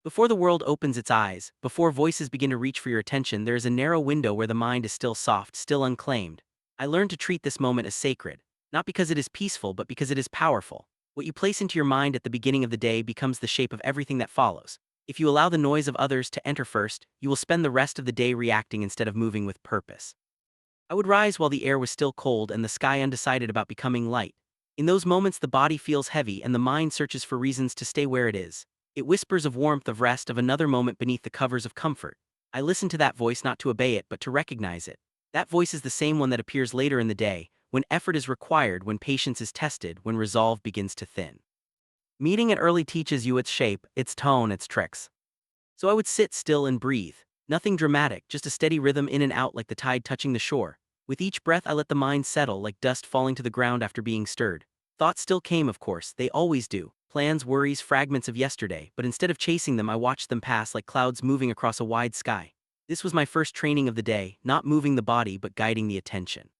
Before the world opens its eyes, before voices begin to reach for your attention, there is a narrow window where the mind is still soft, still unclaimed. I learned to treat this moment as sacred, not because it is peaceful, but because it is powerful. What you place into your mind at the beginning of the day becomes the shape of everything that follows. If you allow the noise of others to enter first, you will spend the rest of the day reacting instead of moving with purpose. I would rise while the air was still cold and the sky undecided about becoming light. In those moments, the body feels heavy and the mind searches for reasons to stay where it is. It whispers of warmth, of rest, of another moment beneath the covers of comfort. I listen to that voice not to obey it but to recognize it. That voice is the same one that appears later in the day, when effort is required, when patience is tested, when resolve begins to thin. Meeting it early teaches you its shape, its tone, its tricks. So I would sit still and breathe. Nothing dramatic, just a steady rhythm in and out like the tide touching the shore. With each breath I let the mind settle like dust falling to the ground after being stirred. Thoughts still came, of course, they always do. Plans, worries, fragments of yesterday, but instead of chasing them I watched them pass like clouds moving across a wide sky. This was my first training of the day, not moving the body but guiding the attention.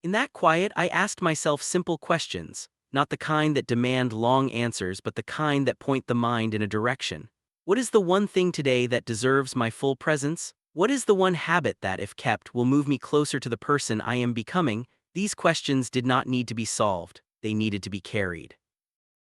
In that quiet I asked myself simple questions, not the kind that demand long answers but the kind that point the mind in a direction. What is the one thing today that deserves my full presence? What is the one habit that, if kept, will move me closer to the person I am becoming? These questions did not need to be solved, they needed to be carried.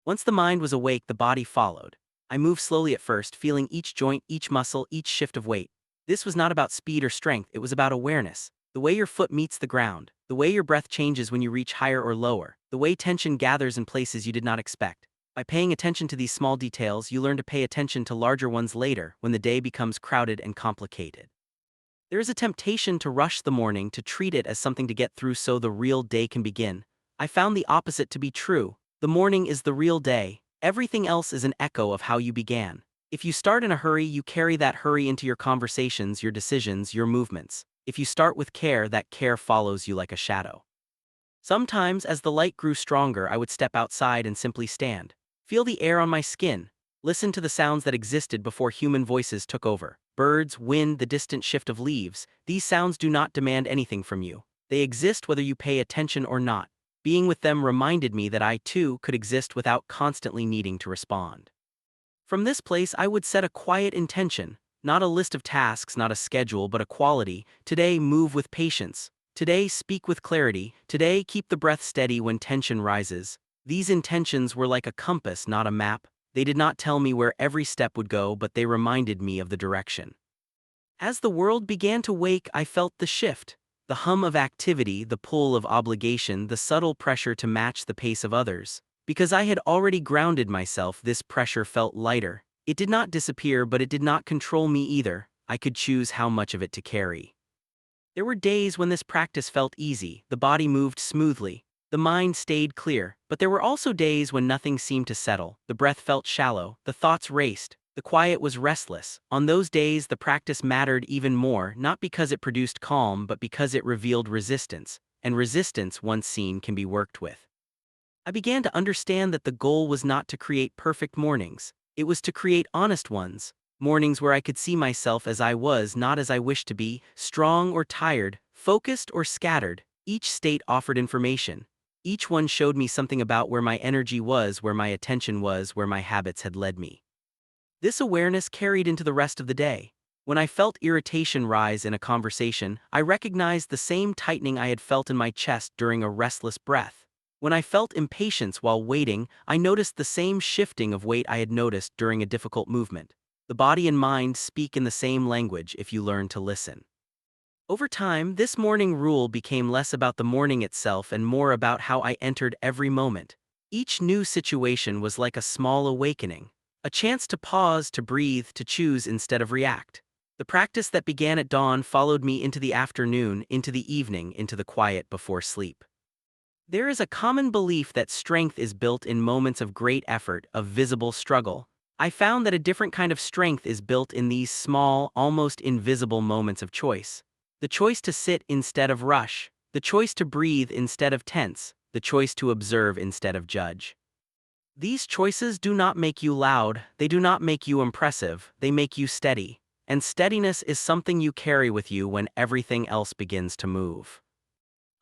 Once the mind was awake, the body followed. I moved slowly at first, feeling each joint, each muscle, each shift of weight. This was not about speed or strength, it was about awareness. The way your foot meets the ground, the way your breath changes when you reach higher or lower, the way tension gathers in places you did not expect. By paying attention to these small details, you learn to pay attention to larger ones later, when the day becomes crowded and complicated. There is a temptation to rush the morning, to treat it as something to get through so the real day can begin. I found the opposite to be true. The morning is the real day. Everything else is an echo of how you began. If you start in a hurry, you carry that hurry into your conversations, your decisions, your movements. If you start with care, that care follows you like a shadow. Sometimes, as the light grew stronger, I would step outside and simply stand. Feel the air on my skin. Listen to the sounds that existed before human voices took over. Birds, wind, the distant shift of leaves. These sounds do not demand anything from you. They exist whether you pay attention or not. Being with them reminded me that I, too, could exist without constantly needing to respond. From this place I would set a quiet intention, not a list of tasks, not a schedule, but a quality. Today, move with patience. Today, speak with clarity. Today, keep the breath steady when tension rises. These intentions were like a compass, not a map. They did not tell me where every step would go, but they reminded me of the direction. As the world began to wake, I felt the shift. The hum of activity, the pull of obligation, the subtle pressure to match the pace of others. Because I had already grounded myself, this pressure felt lighter. It did not disappear, but it did not control me either. I could choose how much of it to carry. There were days when this practice felt easy, the body moved smoothly, the mind stayed clear, but there were also days when nothing seemed to settle, the breath felt shallow, the thoughts raced, the quiet was restless. On those days, the practice mattered even more, not because it produced calm, but because it revealed resistance, and resistance, once seen, can be worked with. I began to understand that the goal was not to create perfect mornings, it was to create honest ones, mornings where I could see myself as I was, not as I wished to be, strong or tired, focused or scattered. Each state offered information. Each one showed me something about where my energy was, where my attention was, where my habits had led me. This awareness carried into the rest of the day. When I felt irritation rise in a conversation, I recognized the same tightening I had felt in my chest during a restless breath. When I felt impatience while waiting, I noticed the same shifting of weight I had noticed during a difficult movement. The body and mind speak in the same language if you learn to listen. Over time, this morning rule became less about the morning itself and more about how I entered every moment. Each new situation was like a small awakening, a chance to pause, to breathe, to choose instead of react. The practice that began at dawn followed me into the afternoon, into the evening, into the quiet before sleep. There is a common belief that strength is built in moments of great effort, of visible struggle. I found that a different kind of strength is built in these small, almost invisible moments of choice. The choice to sit instead of rush, the choice to breathe instead of tense, the choice to observe instead of judge. These choices do not make you loud, they do not make you impressive, they make you steady. And steadiness is something you carry with you when everything else begins to move.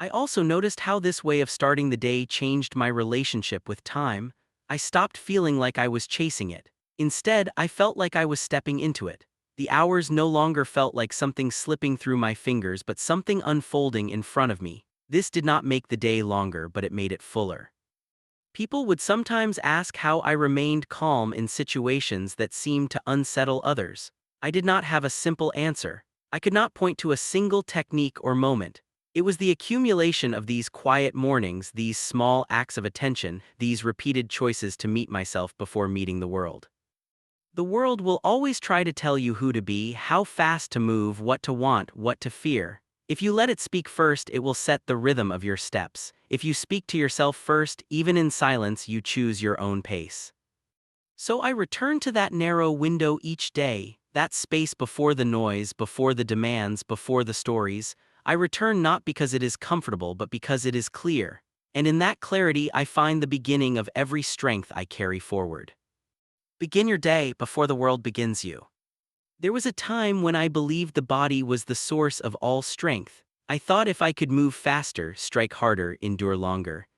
I also noticed how this way of starting the day changed my relationship with time. I stopped feeling like I was chasing it. Instead, I felt like I was stepping into it. The hours no longer felt like something slipping through my fingers but something unfolding in front of me. This did not make the day longer, but it made it fuller. People would sometimes ask how I remained calm in situations that seemed to unsettle others. I did not have a simple answer. I could not point to a single technique or moment. It was the accumulation of these quiet mornings, these small acts of attention, these repeated choices to meet myself before meeting the world. The world will always try to tell you who to be, how fast to move, what to want, what to fear. If you let it speak first, it will set the rhythm of your steps. If you speak to yourself first, even in silence, you choose your own pace. So I return to that narrow window each day, that space before the noise, before the demands, before the stories. I return not because it is comfortable, but because it is clear. And in that clarity, I find the beginning of every strength I carry forward. Begin your day before the world begins you. There was a time when I believed the body was the source of all strength. I thought if I could move faster, strike harder, endure longer,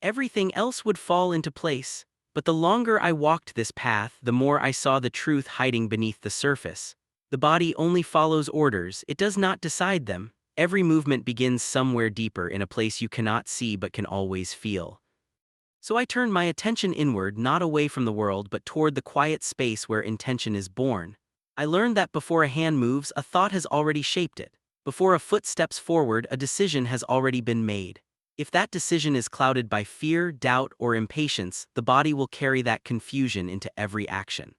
everything else would fall into place. But the longer I walked this path, the more I saw the truth hiding beneath the surface. The body only follows orders, it does not decide them. Every movement begins somewhere deeper, in a place you cannot see but can always feel. So I turned my attention inward, not away from the world but toward the quiet space where intention is born. I learned that before a hand moves, a thought has already shaped it. Before a foot steps forward, a decision has already been made. If that decision is clouded by fear, doubt, or impatience, the body will carry that confusion into every action.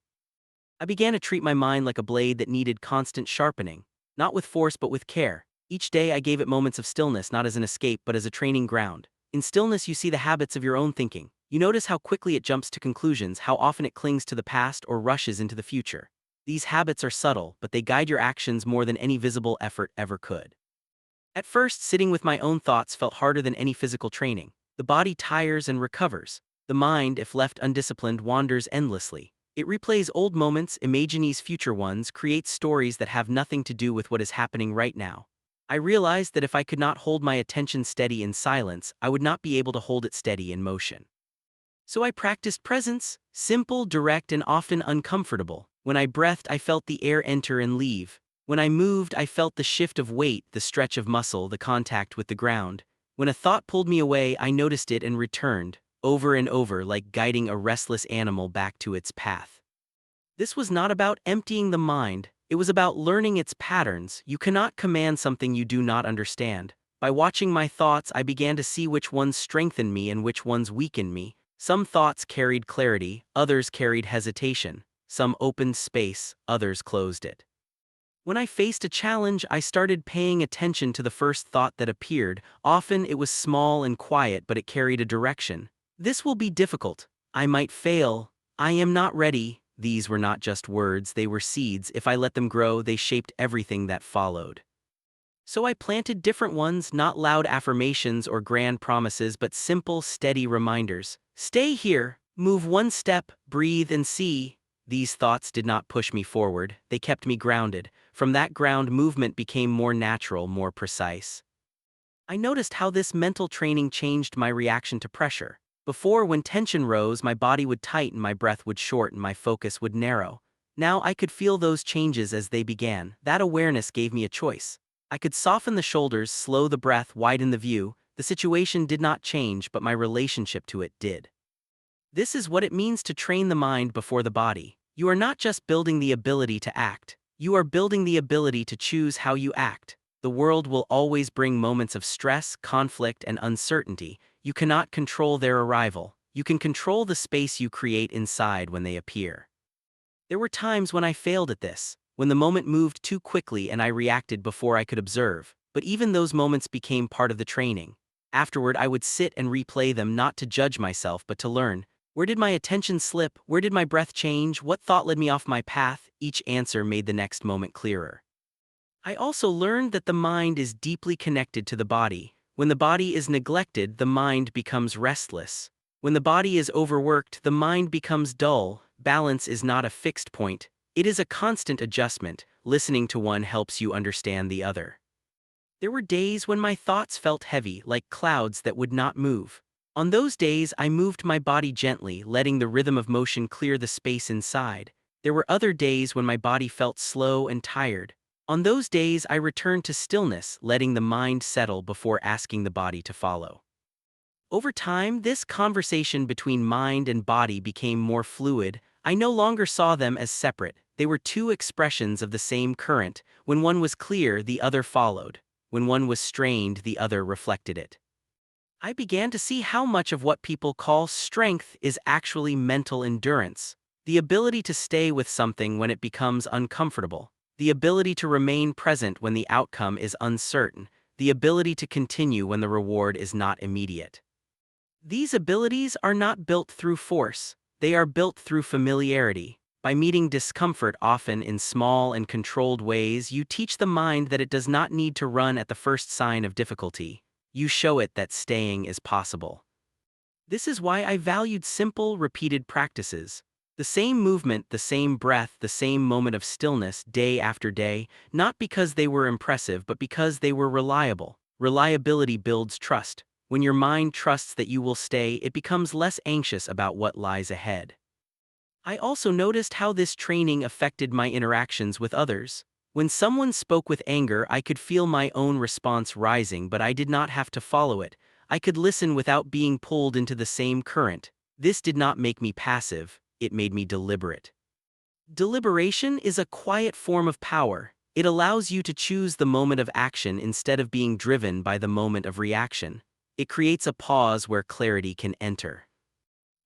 I began to treat my mind like a blade that needed constant sharpening, not with force but with care. Each day I gave it moments of stillness, not as an escape but as a training ground. In stillness you see the habits of your own thinking. You notice how quickly it jumps to conclusions, how often it clings to the past or rushes into the future. These habits are subtle, but they guide your actions more than any visible effort ever could. At first, sitting with my own thoughts felt harder than any physical training. The body tires and recovers. The mind, if left undisciplined, wanders endlessly. It replays old moments, imagines future ones, creates stories that have nothing to do with what is happening right now. I realized that if I could not hold my attention steady in silence, I would not be able to hold it steady in motion. So I practiced presence, simple, direct, and often uncomfortable. When I breathed, I felt the air enter and leave. When I moved, I felt the shift of weight, the stretch of muscle, the contact with the ground. When a thought pulled me away, I noticed it and returned, over and over, like guiding a restless animal back to its path. This was not about emptying the mind. It was about learning its patterns. You cannot command something you do not understand. By watching my thoughts, I began to see which ones strengthened me and which ones weakened me. Some thoughts carried clarity, others carried hesitation. Some opened space, others closed it. When I faced a challenge, I started paying attention to the first thought that appeared. Often it was small and quiet, but it carried a direction. This will be difficult. I might fail. I am not ready. These were not just words, they were seeds. If I let them grow, they shaped everything that followed. So I planted different ones, not loud affirmations or grand promises, but simple, steady reminders. Stay here, move one step, breathe and see. These thoughts did not push me forward, they kept me grounded. From that ground, movement became more natural, more precise. I noticed how this mental training changed my reaction to pressure. Before, when tension rose, my body would tighten, my breath would shorten, my focus would narrow. Now I could feel those changes as they began. That awareness gave me a choice. I could soften the shoulders, slow the breath, widen the view. The situation did not change, but my relationship to it did. This is what it means to train the mind before the body. You are not just building the ability to act. You are building the ability to choose how you act. The world will always bring moments of stress, conflict, and uncertainty. You cannot control their arrival. You can control the space you create inside when they appear. There were times when I failed at this, when the moment moved too quickly and I reacted before I could observe. But even those moments became part of the training. Afterward, I would sit and replay them, not to judge myself, but to learn. Where did my attention slip? Where did my breath change? What thought led me off my path? Each answer made the next moment clearer. I also learned that the mind is deeply connected to the body. When the body is neglected, the mind becomes restless. When the body is overworked, the mind becomes dull. Balance is not a fixed point. It is a constant adjustment. Listening to one helps you understand the other. There were days when my thoughts felt heavy, like clouds that would not move. On those days, I moved my body gently, letting the rhythm of motion clear the space inside. There were other days when my body felt slow and tired. On those days, I returned to stillness, letting the mind settle before asking the body to follow. Over time, this conversation between mind and body became more fluid. I no longer saw them as separate. They were two expressions of the same current. When one was clear, the other followed. When one was strained, the other reflected it. I began to see how much of what people call strength is actually mental endurance. The ability to stay with something when it becomes uncomfortable. The ability to remain present when the outcome is uncertain. The ability to continue when the reward is not immediate. These abilities are not built through force, they are built through familiarity. By meeting discomfort often in small and controlled ways, you teach the mind that it does not need to run at the first sign of difficulty. You show it that staying is possible. This is why I valued simple, repeated practices. The same movement, the same breath, the same moment of stillness day after day, not because they were impressive, but because they were reliable. Reliability builds trust. When your mind trusts that you will stay, it becomes less anxious about what lies ahead. I also noticed how this training affected my interactions with others. When someone spoke with anger, I could feel my own response rising, but I did not have to follow it. I could listen without being pulled into the same current. This did not make me passive, it made me deliberate. Deliberation is a quiet form of power. It allows you to choose the moment of action instead of being driven by the moment of reaction. It creates a pause where clarity can enter.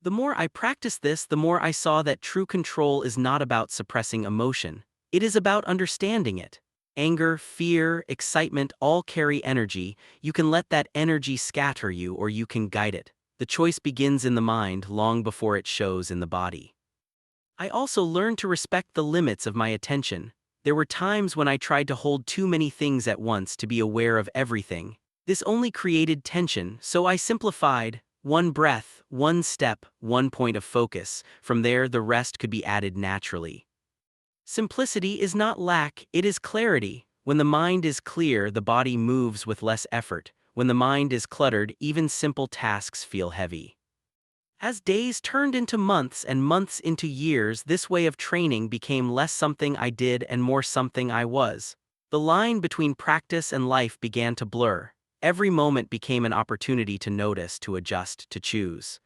The more I practiced this, the more I saw that true control is not about suppressing emotion. It is about understanding it. Anger, fear, excitement all carry energy. You can let that energy scatter you, or you can guide it. The choice begins in the mind long before it shows in the body. I also learned to respect the limits of my attention. There were times when I tried to hold too many things at once, to be aware of everything. This only created tension, so I simplified. One breath, one step, one point of focus. From there, the rest could be added naturally. Simplicity is not lack, it is clarity. When the mind is clear, the body moves with less effort. When the mind is cluttered, even simple tasks feel heavy. As days turned into months and months into years, this way of training became less something I did and more something I was. The line between practice and life began to blur. Every moment became an opportunity to notice, to adjust, to choose.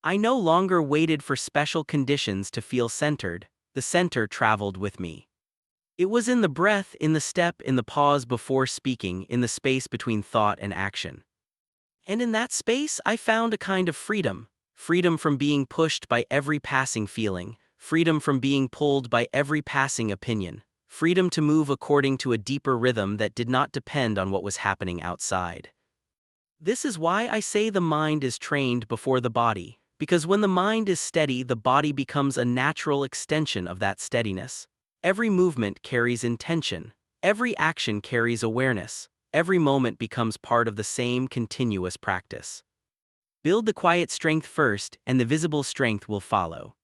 I no longer waited for special conditions to feel centered. The center traveled with me. It was in the breath, in the step, in the pause before speaking, in the space between thought and action. And in that space, I found a kind of freedom. Freedom from being pushed by every passing feeling. Freedom from being pulled by every passing opinion. Freedom to move according to a deeper rhythm that did not depend on what was happening outside. This is why I say the mind is trained before the body, because when the mind is steady, the body becomes a natural extension of that steadiness. Every movement carries intention. Every action carries awareness. Every moment becomes part of the same continuous practice. Build the quiet strength first, and the visible strength will follow.